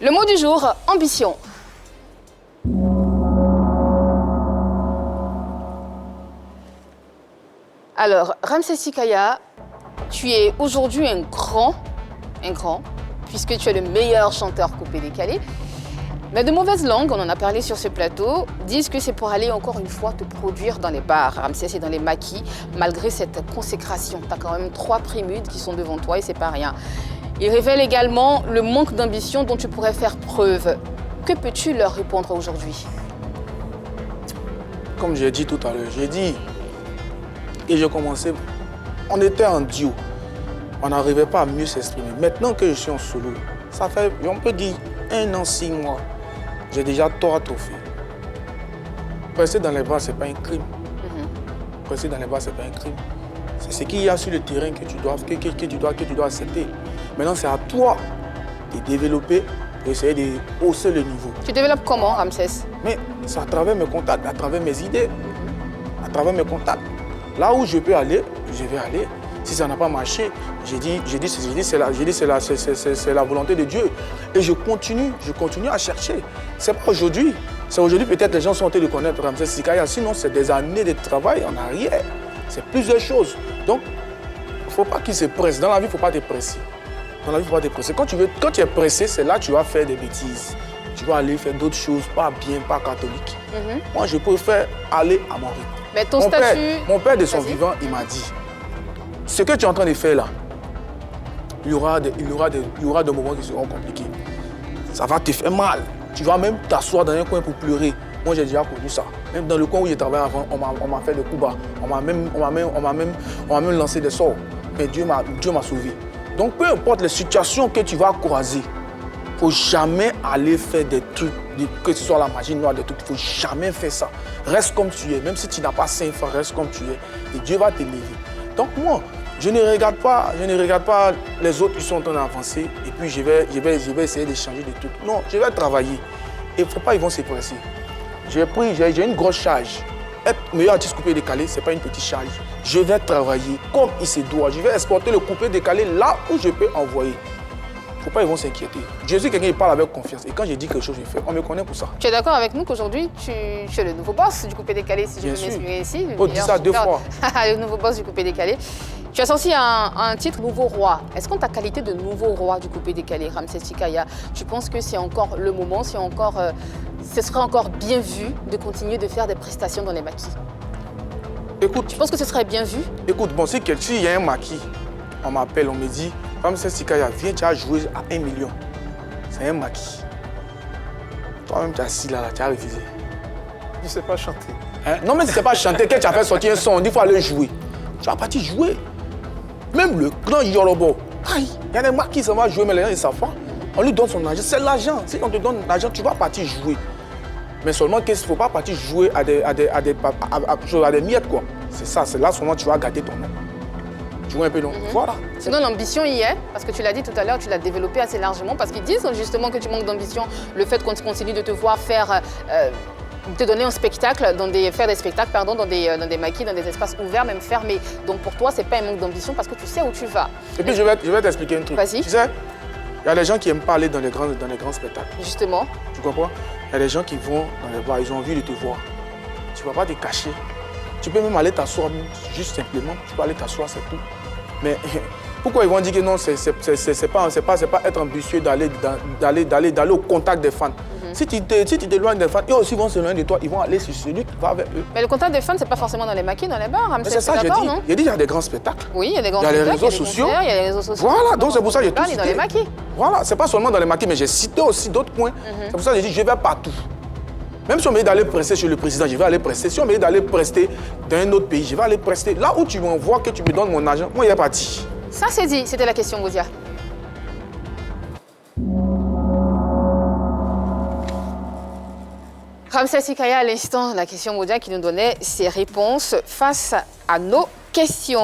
Le mot du jour, ambition. Alors, Ramsès Sikaya, tu es aujourd'hui un grand, puisque tu es le meilleur chanteur coupé-décalé. Mais de mauvaises langues, on en a parlé sur ce plateau, disent que c'est pour aller encore une fois te produire dans les bars, Ramsès, et dans les maquis, malgré cette consécration. Tu as quand même 3 Prémudes qui sont devant toi et c'est pas rien. Ils révèlent également le manque d'ambition dont tu pourrais faire preuve. Que peux-tu leur répondre aujourd'hui? Comme j'ai dit tout à l'heure, j'ai dit, et j'ai commencé, on était en duo, on n'arrivait pas à mieux s'exprimer. Maintenant que je suis en solo, ça fait, on peut dire, 1 an, 6 mois, j'ai déjà 3 trophées. Presser dans les bars, ce n'est pas un crime. Presser dans les bars, ce n'est pas un crime. C'est ce qu'il y a sur le terrain que tu dois accepter. Maintenant, c'est à toi de développer, d'essayer de hausser le niveau. Tu développes comment, Ramsès? Mais c'est à travers mes contacts, à travers mes idées, à travers mes contacts. Là où je peux aller, je vais aller. Si ça n'a pas marché, j'ai dit c'est la volonté de Dieu. Et je continue à chercher. C'est pas aujourd'hui. C'est aujourd'hui peut-être les gens sont en train de connaître Ramsès Sikaya. Sinon, c'est des années de travail en arrière. C'est plusieurs choses. Donc, il ne faut pas qu'ils se pressent. Dans la vie, il ne faut pas te presser. Dans la vie, il ne faut pas te presser. Quand tu es pressé, c'est là que tu vas faire des bêtises. Tu vas aller faire d'autres choses, pas bien, pas catholiques. Moi, je préfère aller à mon rythme. Mais ton statut... Mon père, de son vivant, il m'a dit, ce que tu es en train de faire là, il y aura des moments qui seront compliqués. Ça va te faire mal. Tu vas même t'asseoir dans un coin pour pleurer. Moi, j'ai déjà connu ça. Même dans le coin où j'ai travaillé avant, on m'a fait des coups bas. On m'a même lancé des sorts. Mais Dieu m'a sauvé. Donc, peu importe les situations que tu vas croiser, il ne faut jamais aller faire des trucs, que ce soit la magie noire, des trucs. Il ne faut jamais faire ça. Reste comme tu es. Même si tu n'as pas 5 francs, reste comme tu es. Et Dieu va t'élever. Donc moi, je ne regarde pas les autres qui sont en train d'avancer et puis je vais essayer de changer de trucs. Non, je vais travailler. Et il ne faut pas qu'ils vont se presser. J'ai une grosse charge. Être meilleur artiste coupé-décalé, ce n'est pas une petite charge. Je vais travailler comme il se doit. Je vais exporter le coupé-décalé là où je peux envoyer. Il ne faut pas qu'ils vont s'inquiéter. Je suis quelqu'un qui parle avec confiance. Et quand je dis quelque chose, je fais. On me connaît pour ça. Tu es d'accord avec nous qu'aujourd'hui, tu es le nouveau boss du coupé-décalé, si je peux m'exprimer ici? On dit ça 2 fois. Le nouveau boss du coupé-décalé. Tu as sorti un titre Nouveau Roi. Est-ce qu'en ta qualité de nouveau roi du coupé-décalé, Ramsès Sikaya, tu penses que c'est encore le moment, ce serait encore bien vu de continuer de faire des prestations dans les maquis? Écoute. Tu penses que ce serait bien vu? Écoute, bon, s'il y a un maquis, on m'appelle, on me dit, Ramsès Sikaya, viens, tu as joué à 1 million. C'est un maquis. Toi-même, tu as assis là, tu as refusé. Je ne sais pas chanter. Hein? Non, mais si tu ne sais pas chanter, quand tu as fait sortir un son, on dit qu'il faut aller jouer. Tu vas partir jouer. Même le grand Yorobo, il y a des maquis, ça va jouer, mais les gens, ils ne savent pas. On lui donne son argent. C'est l'argent. Si on te donne l'argent, tu vas partir jouer. Mais seulement qu'il ne faut pas partir jouer à des miettes, quoi. C'est ça, c'est là seulement tu vas gâter ton nom. Tu vois un peu, non? Voilà. Sinon, l'ambition y est, parce que tu l'as dit tout à l'heure, tu l'as développé assez largement, parce qu'ils disent justement que tu manques d'ambition, le fait qu'on continue de te voir faire, te donner un spectacle, faire des spectacles dans des maquis, dans des espaces ouverts, même fermés. Donc pour toi, ce n'est pas un manque d'ambition, parce que tu sais où tu vas. Et puis je vais t'expliquer un truc. Vas-y. Tu sais, il y a des gens qui n'aiment pas aller dans les grands spectacles. Justement. Tu comprends? Il y a des gens qui vont dans les bars, ils ont envie de te voir. Tu ne vas pas te cacher. Tu peux même aller t'asseoir, juste simplement. Tu peux aller t'asseoir, c'est tout. Mais pourquoi ils vont dire que non, c'est pas être ambitieux d'aller au contact des fans. Si tu t'éloignes des fans, eux aussi vont s'éloigner de toi, ils vont aller sur celui qui va avec eux. Mais le contact des fans, c'est pas forcément dans les maquis, dans les bars. C'est ça, j'ai dit. Il y a des grands spectacles. Oui, il y a des grands spectacles. Il y a les réseaux sociaux. Il y a les réseaux sociaux. Voilà, donc c'est pour ça que j'ai tout cité. Dans les maquis. Voilà, c'est pas seulement dans les maquis, mais j'ai cité aussi d'autres points. C'est pour ça que j'ai dit, je vais partout. Même si on me dit d'aller prester chez le président, je vais aller prester. Si on me dit d'aller prester dans un autre pays, je vais aller prester. Là où tu m'envoies, que tu me donnes mon argent, moi, il est parti. Ça, c'est dit. C'était la question, Goudia. Ramsès Sikaya, à l'instant, la question Goudia qui nous donnait ses réponses face à nos questions.